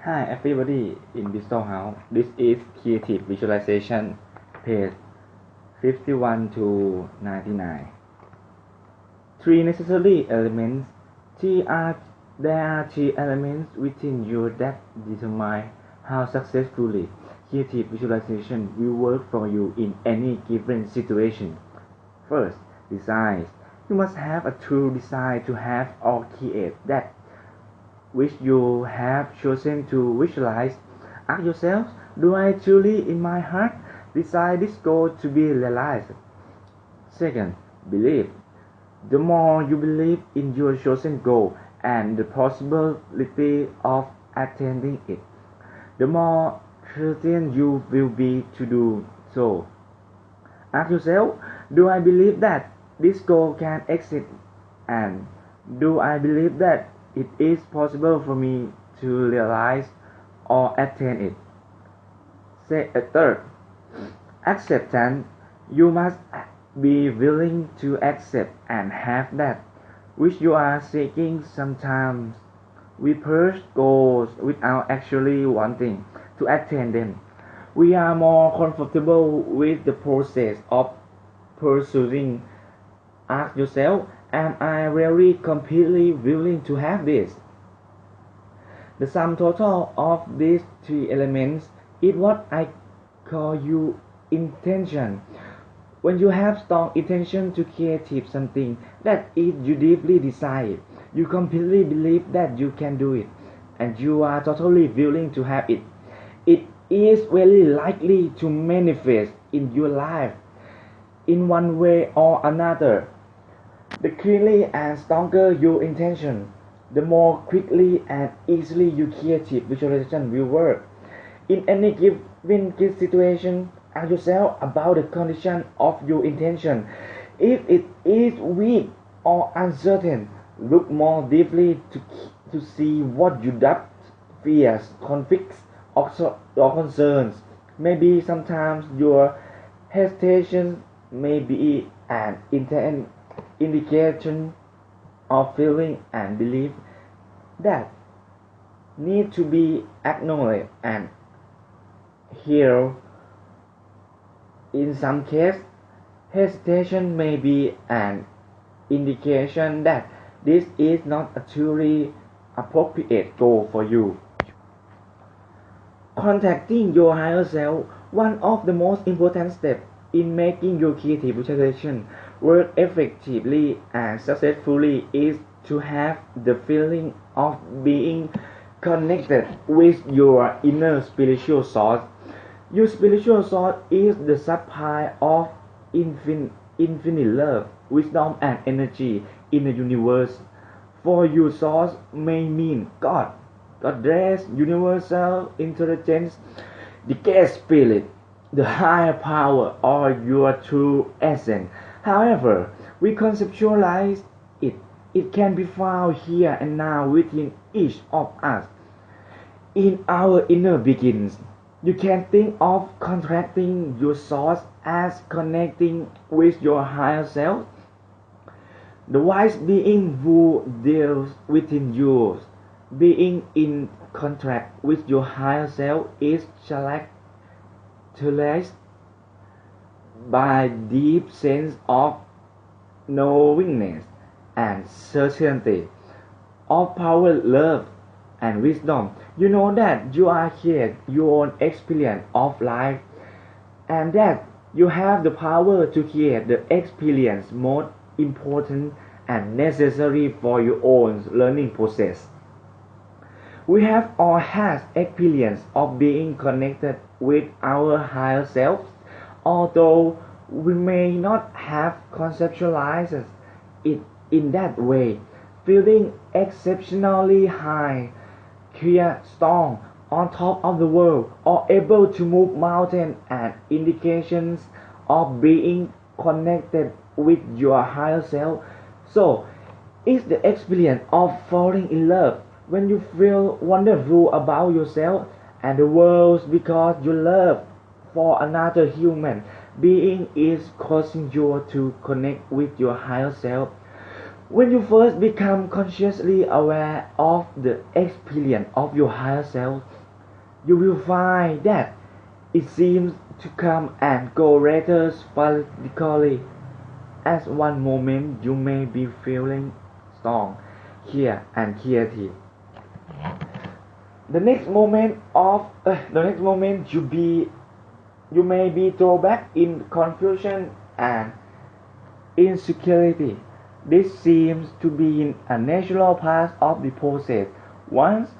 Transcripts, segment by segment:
Hi everybody in Digital House. This is Creative Visualization, page 51 to 99. Three necessary elements. There are three elements within you that determine how successfully creative visualization will work for you in any given situation. First, design. You must have a true desire to have or create that which you have chosen to visualize. Ask yourself, do I truly in my heart desire this goal to be realized? Second, belief. The more you believe in your chosen goal and the possibility of attaining it, the more certain you will be to do so. Ask yourself, do I believe that this goal can exist, and do I believe that it is possible for me to realize or attain it? Third, acceptance. You must be willing to accept and have that which you are seeking. Sometimes we pursue goals without actually wanting to attain them. We are more comfortable with the process of pursuing. Ask yourself, am I really completely willing to have this? The sum total of these three elements is what I call you intention. When you have strong intention to create something that is you deeply desire, you completely believe that you can do it, and you are totally willing to have it, it is very likely to manifest in your life in one way or another. The clearer and stronger your intention, the more quickly and easily your creative visualization will work. In any given situation, ask yourself about the condition of your intention. If it is weak or uncertain, look more deeply to see what your doubt, fears, conflicts, or concerns. Maybe sometimes your hesitation may be an indication of feeling and belief that need to be acknowledged and healed. In some cases, hesitation may be an indication that this is not a truly appropriate goal for you. Contacting your higher self. One of the most important steps in making your creative visualization work effectively and successfully is to have the feeling of being connected with your inner spiritual source. Your spiritual source is the supply of infinite love, wisdom, and energy in the universe. For your source may mean God, Goddess, universal intelligence, the great spirit, the higher power, or your true essence. However we conceptualize it, it can be found here and now within each of us, in our inner beings. You can think of contracting your source as connecting with your higher self, the wise being who deals within you. Being in contact with your higher self is characterized by deep sense of knowingness and certainty of power, love, and wisdom. You know that you are here your own experience of life, and that you have the power to create the experience most important and necessary for your own learning process. We have all had experience of being connected with our higher selves, although we may not have conceptualized it in that way. Feeling exceptionally high, clear, strong, on top of the world, or able to move mountains and indications of being connected with your higher self. So, it's the experience of falling in love when you feel wonderful about yourself and the world because your love for another human being is causing you to connect with your higher self. When you first become consciously aware of the experience of your higher self, you will find that it seems to come and go rather sporadically. As one moment you may be feeling strong, clear and creative. The next moment you may be thrown back in confusion and insecurity. This seems to be a natural part of the process. Once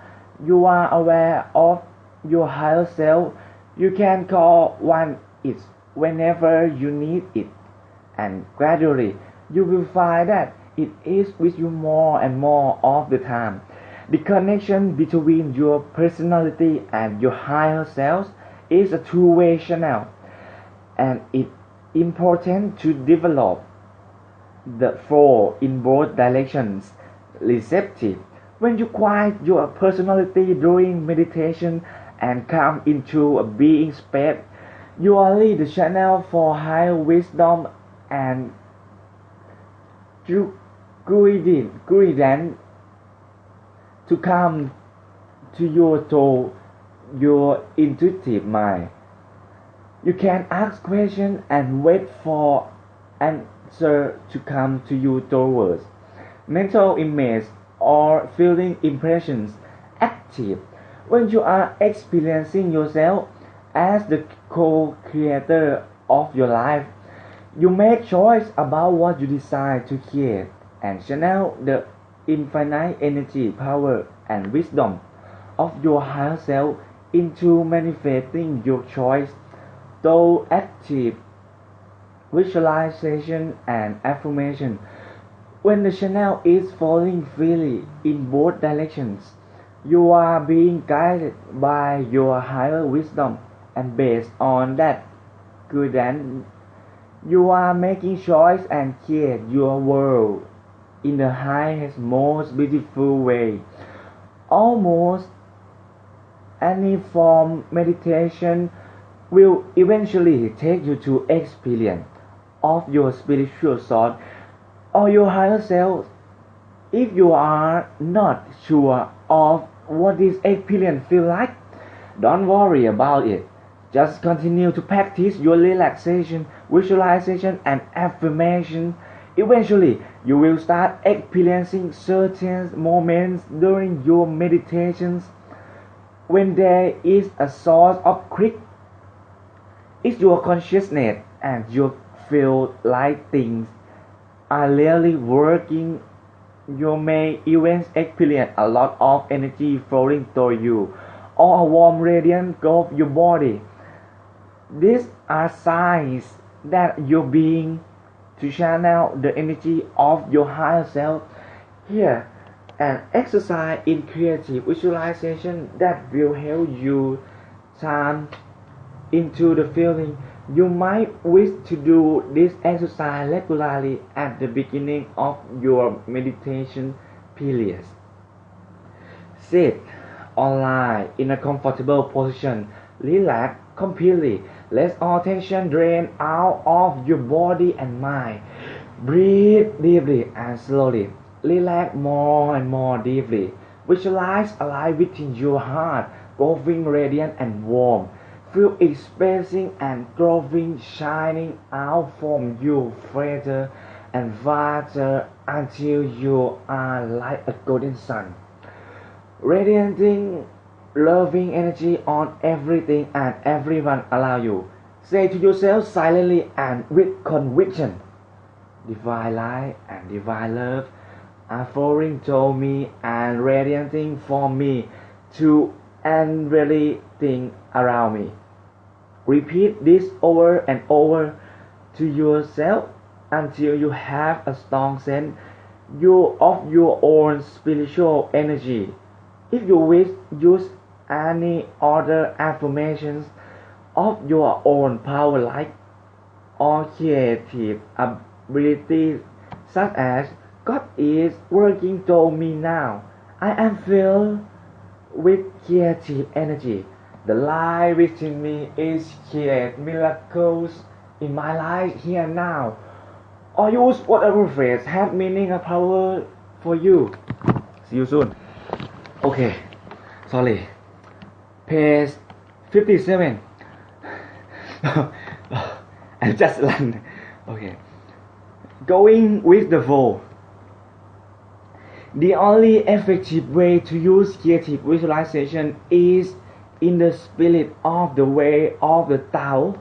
you are aware of your higher self, you can call on it whenever you need it, and gradually you will find that it is with you more and more of the time. The connection between your personality and your higher self is a two-way channel, and it's important to develop the flow in both directions. Receptive. When you quiet your personality during meditation and come into a being space, you are the channel for higher wisdom and guidance to come to you through your intuitive mind. You can ask questions and wait for answer to come to you through words, mental image, or feeling impressions. Active. When you are experiencing yourself as the co-creator of your life, you make choice about what you decide to create and channel the infinite energy, power, and wisdom of your higher self into manifesting your choice through active visualization and affirmation. When the channel is flowing freely in both directions, you are being guided by your higher wisdom, and based on that guidance, you are making choice and create your world in the highest, most beautiful way. Almost any form meditation will eventually take you to experience of your spiritual soul or your higher self. If you are not sure of what this experience feels like, don't worry about it. Just continue to practice your relaxation, visualization, and affirmation. Eventually, you will start experiencing certain moments during your meditations when there is a source of click. It's your consciousness and you feel like things are really working. You may even experience a lot of energy flowing through you or a warm radiance of your body. These are signs that you're being to channel the energy of your higher self. Here, an exercise in creative visualization that will help you turn into the feeling. You might wish to do this exercise regularly at the beginning of your meditation period. Sit or lie in a comfortable position. Relax completely. Let all tension drain out of your body and mind. Breathe deeply and slowly. Relax more and more deeply. Visualize a light within your heart, glowing radiant and warm. Feel it expanding and growing, shining out from you further and farther until you are like a golden sun, radiating loving energy on everything and everyone around you. Say to yourself silently and with conviction, divine light and divine love are flowing toward me and radiating from me to everything around me. Repeat this over and over to yourself until you have a strong sense of your own spiritual energy. If you wish, use any other affirmations of your own power like or creative abilities such as God is working toward me now. I am filled with creative energy. The light within me is create miracles in my life here now. or use whatever phrase have meaning or power for you. See you soon. Okay, sorry. Page 57. I just run. Okay. Going with the flow. The only effective way to use creative visualization is in the spirit of the way of the Tao.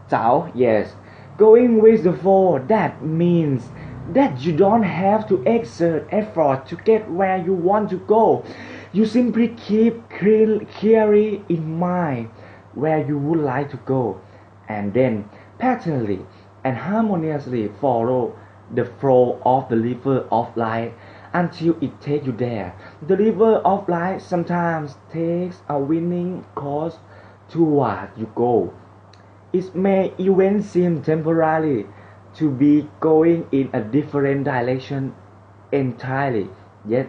Tao, yes. Going with the flow, that means that you don't have to exert effort to get where you want to go. You simply keep clearly in mind where you would like to go, and then patiently and harmoniously follow the flow of the river of life until it takes you there. The river of life sometimes takes a winding course toward you go. It may even seem temporarily to be going in a different direction entirely, yet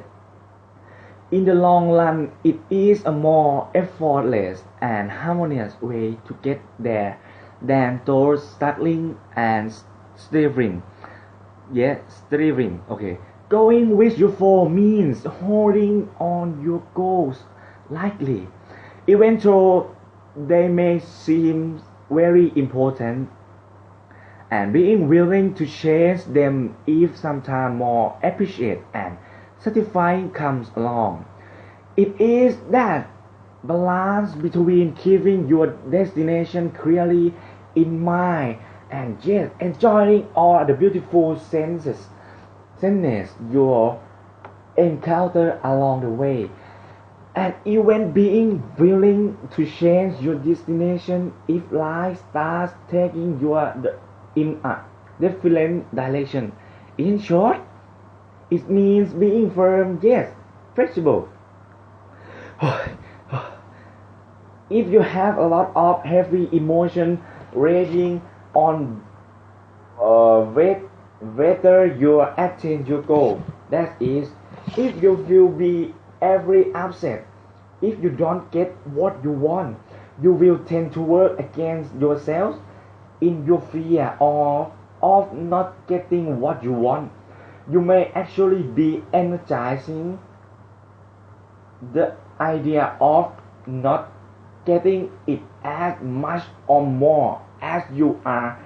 in the long run it is a more effortless and harmonious way to get there than towards struggling and striving. Striving. Okay. Going with your flow means holding on your goals lightly, even though they may seem very important, and being willing to change them if sometimes more appreciate and satisfying comes along. It is that balance between keeping your destination clearly in mind and yet enjoying all the beautiful senses you encounter along the way, and even being willing to change your destination if life starts taking you in a different direction. In short, it means being firm, yes, flexible. If you have a lot of heavy emotion raging on whether you attain your goal, that is, if you will be every upset, if you don't get what you want, you will tend to work against yourself in your fear of not getting what you want. You may actually be energizing the idea of not getting it as much or more as you are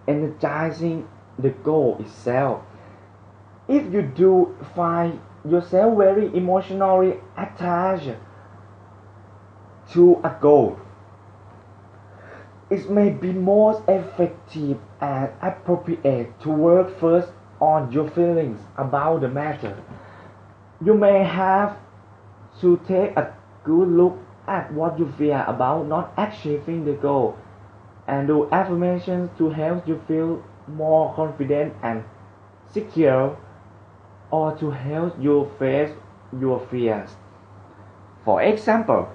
energizing the goal itself. If you do find yourself very emotionally attached to a goal, it may be most effective and appropriate to work first on your feelings about the matter. You may have to take a good look at what you fear about not achieving the goal and do affirmations to help you feel more confident and secure, or to help you face your fears. For example,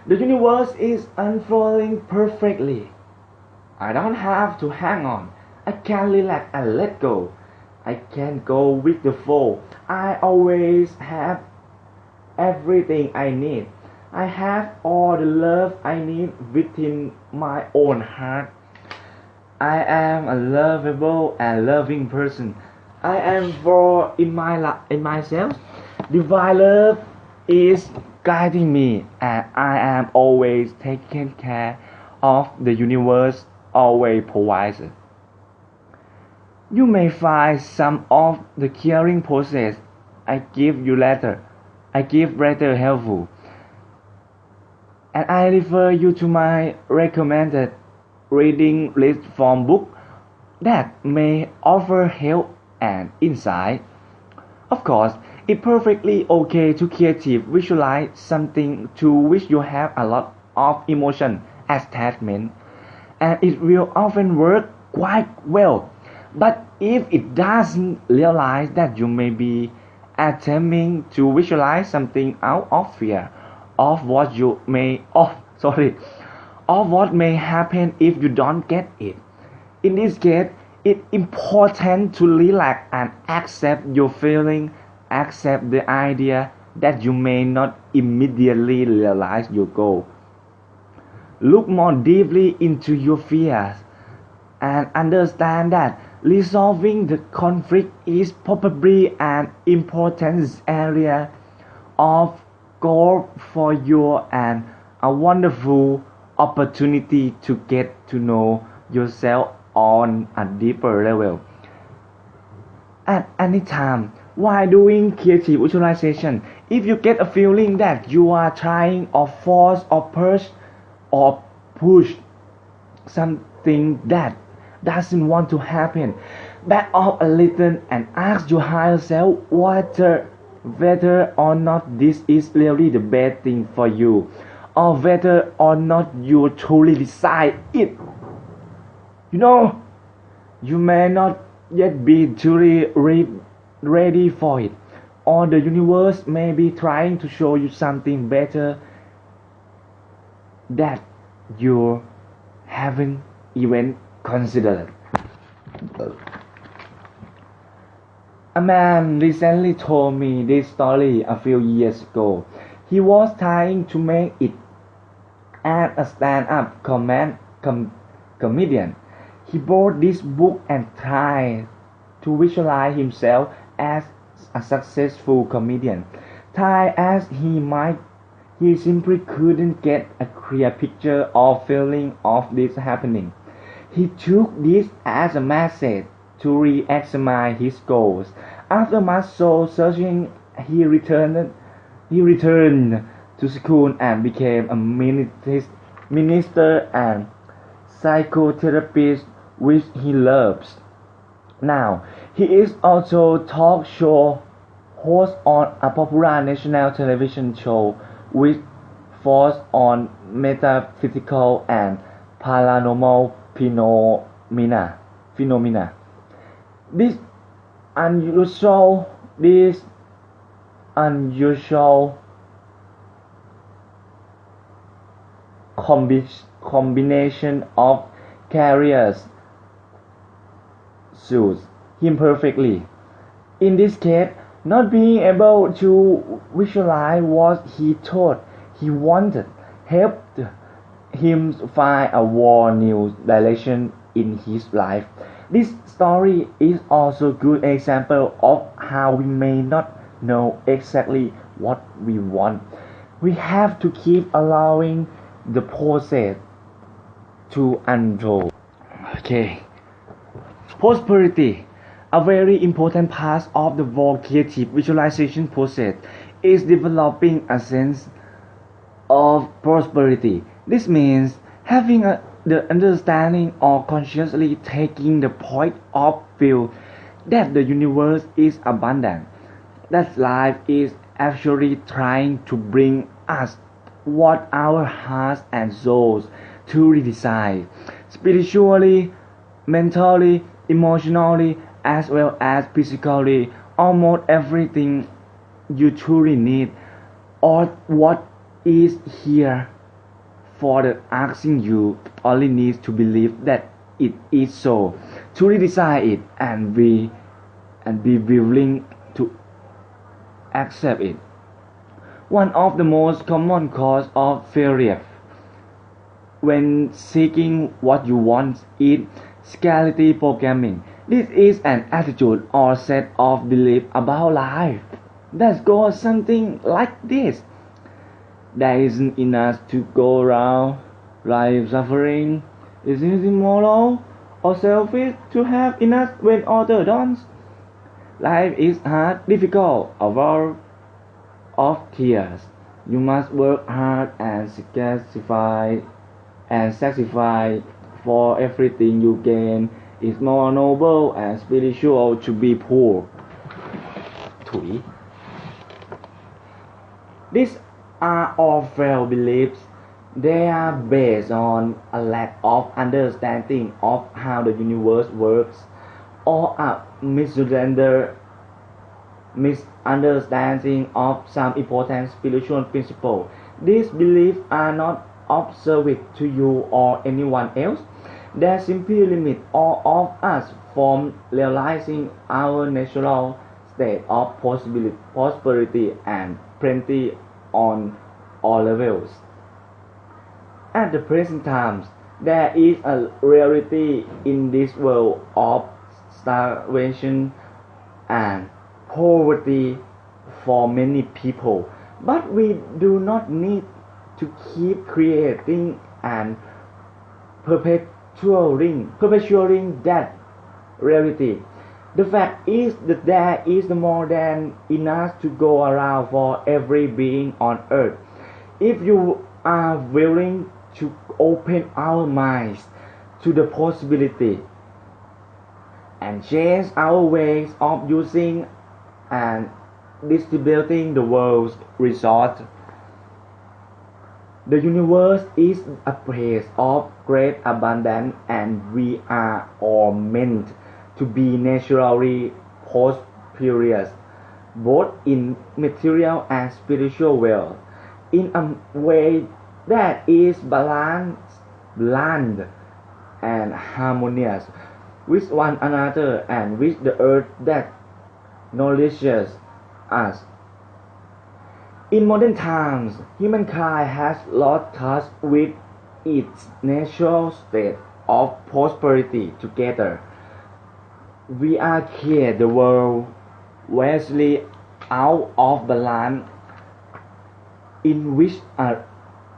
the universe is unfolding perfectly. I don't have to hang on. I can relax and let go. I can go with the flow. I always have everything I need. I have all the love I need within my own heart. I am a lovable and loving person. I am for in myself. Divine love is guiding me, and I am always taking care of. The universe always provides. You may find some of the caring process I give rather helpful, and I refer you to my recommended reading list from books that may offer help and insight. Of course, it's perfectly okay to creative visualize something to which you have a lot of emotion attachment, and it will often work quite well. But if it doesn't, realize that you may be attempting to visualize something out of fear of what may happen if you don't get it. In this case, it's important to relax and accept your feeling, accept the idea that you may not immediately realize your goal. Look more deeply into your fears and understand that Resolving the conflict is probably an important area of growth for you and a wonderful opportunity to get to know yourself on a deeper level. At any time while doing creative visualization, if you get a feeling that you are trying or force or push something that doesn't want to happen, back off a little and ask your higher self whether or not this is really the best thing for you, or whether or not you truly desire it. You may not yet be truly ready for it, or the universe may be trying to show you something better that you haven't even considered. A man recently told me this story a few years ago. He was trying to make it as a stand-up comedian. He bought this book and tried to visualize himself as a successful comedian. Try as he might, he simply couldn't get a clear picture or feeling of this happening. He took this as a message to re-examine his goals. After much soul searching, he returned to school and became a minister and psychotherapist, which he loves. Now, he is also talk show host on a popular national television show which focuses on metaphysical and paranormal phenomena. This unusual combination of characters suits him perfectly. In this case, not being able to visualize what he thought he wanted helped him find a whole new direction in his life. This story is also a good example of how we may not know exactly what we want. We have to keep allowing the process to unfold. Okay. Prosperity. A very important part of the whole creative visualization process is developing a sense of prosperity. This means having the understanding or consciously taking the point of view that the universe is abundant, that life is actually trying to bring us what our hearts and souls truly desire, spiritually, mentally, emotionally, as well as physically. Almost everything you truly need or what is here for the asking. You only need to believe that it is so, truly desire it, and be willing to accept it. One of the most common causes of failure when seeking what you want is scarcity programming. This is an attitude or set of beliefs about life that goes something like this: there isn't enough to go around. Life suffering. Is it immoral or selfish to have enough when others don't? Life is hard, difficult, a world of tears. You must work hard and sacrifice for everything you gain. It's more noble and spiritual to be poor. Thủy. These are all false beliefs. They are based on a lack of understanding of how the universe works, or a misunderstanding of some important spiritual principle. These beliefs are not of service to you or anyone else. They simply limit all of us from realizing our natural state of prosperity and plenty on all levels. At the present time, there is a reality in this world of starvation, and poverty for many people. But we do not need to keep creating and perpetuating that reality. The fact is that there is more than enough to go around for every being on earth. If you are willing to open our minds to the possibility and change our ways of using and distributing the world's resources, the universe is a place of great abundance, and we are all meant to be naturally prosperous, both in material and spiritual wealth, in a way that is balanced, bland, and harmonious with one another and with the earth that nourishes us. In modern times, humankind has lost touch with its natural state of prosperity together. We are carried the world vastly out of balance, in which a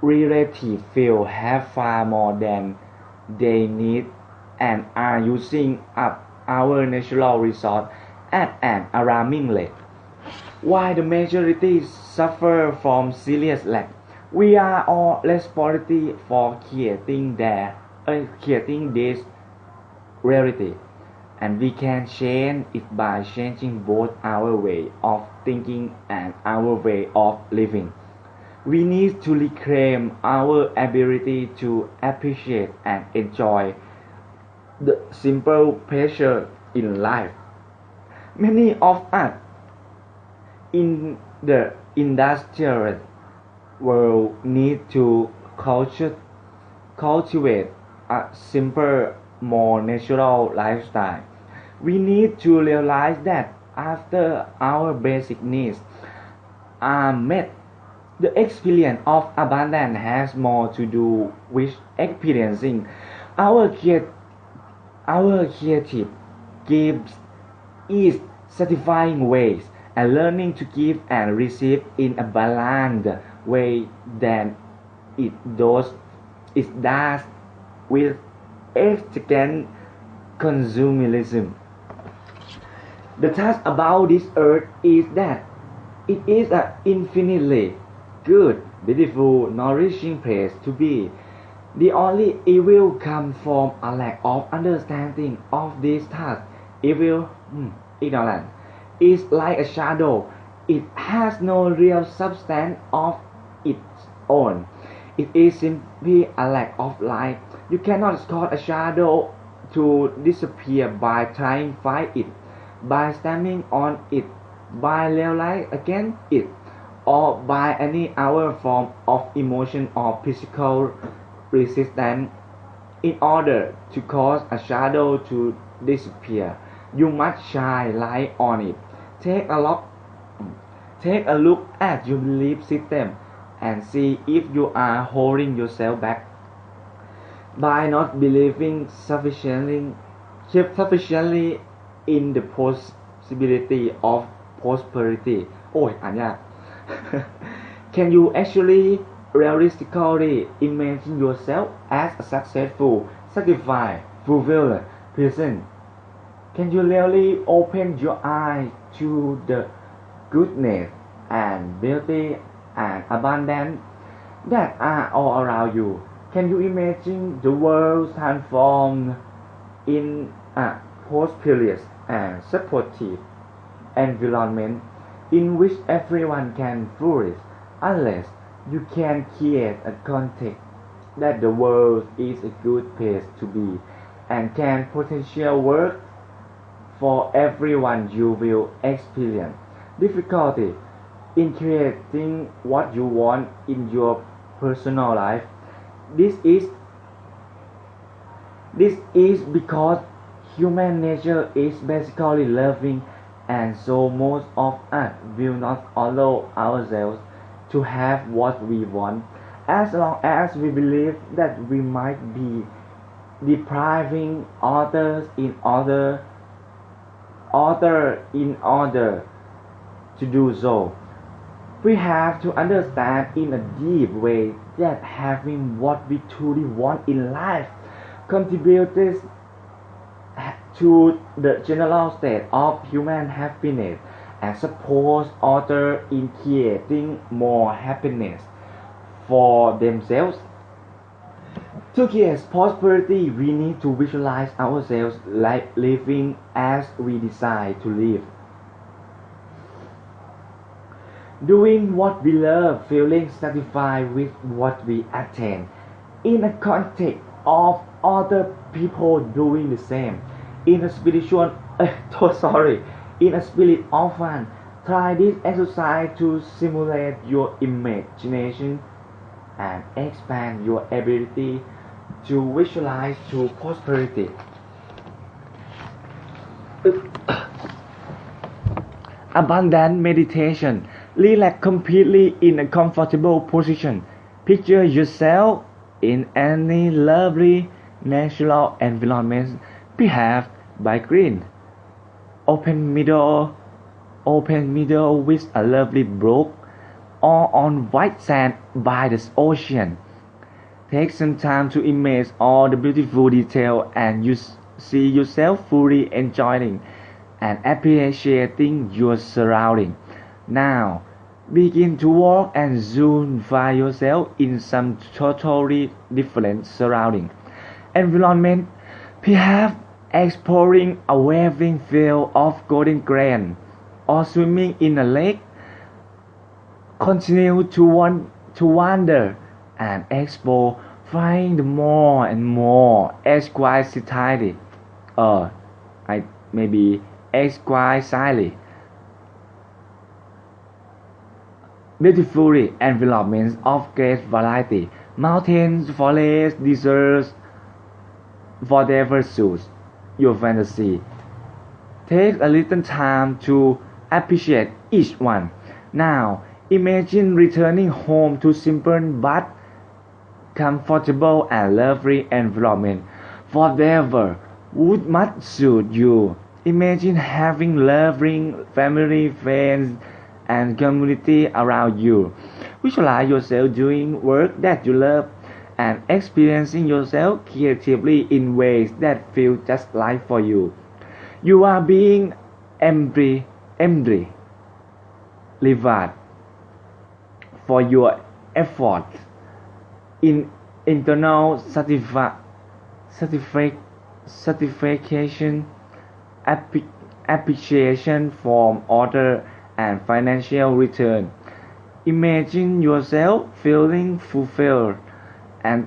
relative few have far more than they need and are using up our natural resources at an alarming rate, while the majority suffer from serious lack. We are all responsible for creating this reality, and we can change it by changing both our way of thinking and our way of living. We need to reclaim our ability to appreciate and enjoy the simple pleasure in life. Many of us in the industrial world need to cultivate a simpler, more natural lifestyle. We need to realize that after our basic needs are met, the experience of abundance has more to do with experiencing our creative gifts is satisfying ways and learning to give and receive in a balanced way than it does with extravagant consumerism. The truth about this earth is that it is an infinitely good, beautiful, nourishing place to be. The only evil comes from a lack of understanding of this truth. Evil, ignorance, is like a shadow. It has no real substance of its own. It is simply a lack of light. You cannot cause a shadow to disappear by trying to fight it, by stamping on it, by realizing against it, or by any other form of emotion or physical resistance. In order to cause a shadow to disappear, you must shine light on it. Take a look, take a look at your belief system and see if you are holding yourself back by not believing sufficiently in the possibility of prosperity. โอ้ยอ่านยาก Can you actually realistically imagine yourself as a successful, satisfied, fulfilled person? Can you really open your eyes to the goodness and beauty and abundance that are all around you? Can you imagine the world transformed in a prosperous and supportive environment in which everyone can flourish, unless you can create a context that the world is a good place to be and can potentially work for everyone? You will experience difficulty in creating what you want in your personal life. This is because human nature is basically loving, and so most of us will not allow ourselves to have what we want, as long as we believe that we might be depriving others in order Author, in order to do so, we have to understand in a deep way that having what we truly want in life contributes to the general state of human happiness and supports others in creating more happiness for themselves. To create prosperity, we need to visualize ourselves like living as we desire to live. Doing what we love, feeling satisfied with what we attain, in a context of other people doing the same. In a spiritual, in a spirit of fun, try this exercise to simulate your imagination and expand your ability to visualize true prosperity. Abundant meditation. Relax completely in a comfortable position. Picture yourself in any lovely natural environment, perhaps by green. Open meadow with a lovely brook, or on white sand by the ocean. Take some time to imagine all the beautiful details and you see yourself fully enjoying and appreciating your surroundings. Now, begin to walk and soon find yourself in some totally different surrounding environment, perhaps exploring a waving field of golden grain or swimming in a lake. Continue to wander and explore, find more and more exquisitely, exquisitely beautifully environments of great variety, mountains, forests, deserts, whatever suits your fantasy. Take a little time to appreciate each one. Now, imagine returning home to simple but comfortable and lovely environment, whatever would much suit you. Imagine having loving family, friends, and community around you. Visualize yourself doing work that you love and experiencing yourself creatively in ways that feel just right for you. You are being rewarded for your efforts in internal satisfaction, appreciation from others, and financial return. Imagine yourself feeling fulfilled and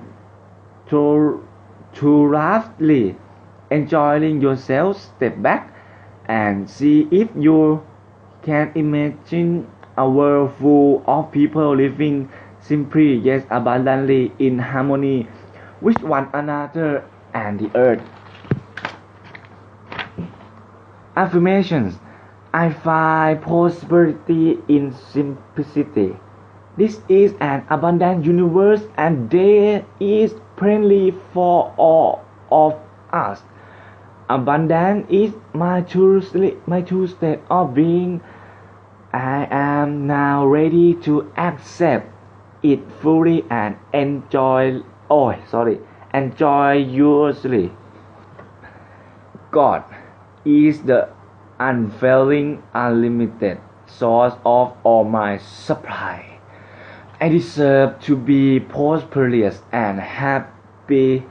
thoroughly enjoying yourself. Step back and see if you can imagine a world full of people living simply yet abundantly in harmony with one another and the earth. Affirmations. I find prosperity in simplicity. This is an abundant universe and there is plenty for all of us. Abundance is my true state of being. I am now ready to accept it fully and enjoyously. God is the unfailing, unlimited source of all my supply. I deserve to be prosperous and happy.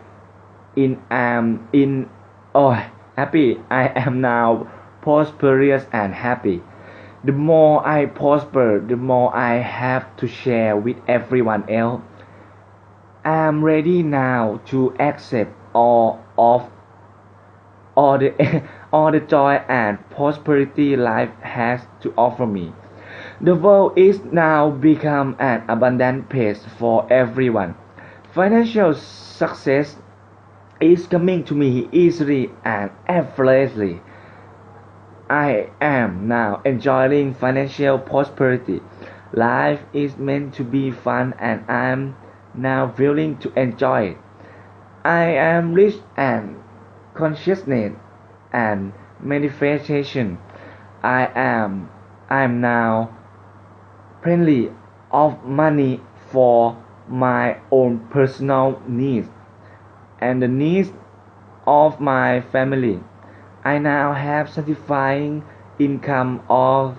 Happy. I am now prosperous and happy. The more I prosper, the more I have to share with everyone else. I am ready now to accept all the joy and prosperity life has to offer me. The world is now become an abundant place for everyone. Financial success is coming to me easily and effortlessly. I am now enjoying financial prosperity. Life is meant to be fun and I am now willing to enjoy it. I am rich and consciousness and manifestation. I am now plenty of money for my own personal needs and the needs of my family. I now have satisfying income of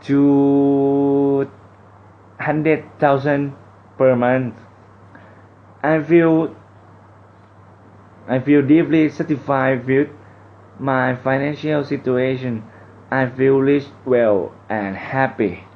200,000 per month. I feel deeply satisfied with my financial situation. I feel rich, well, and happy.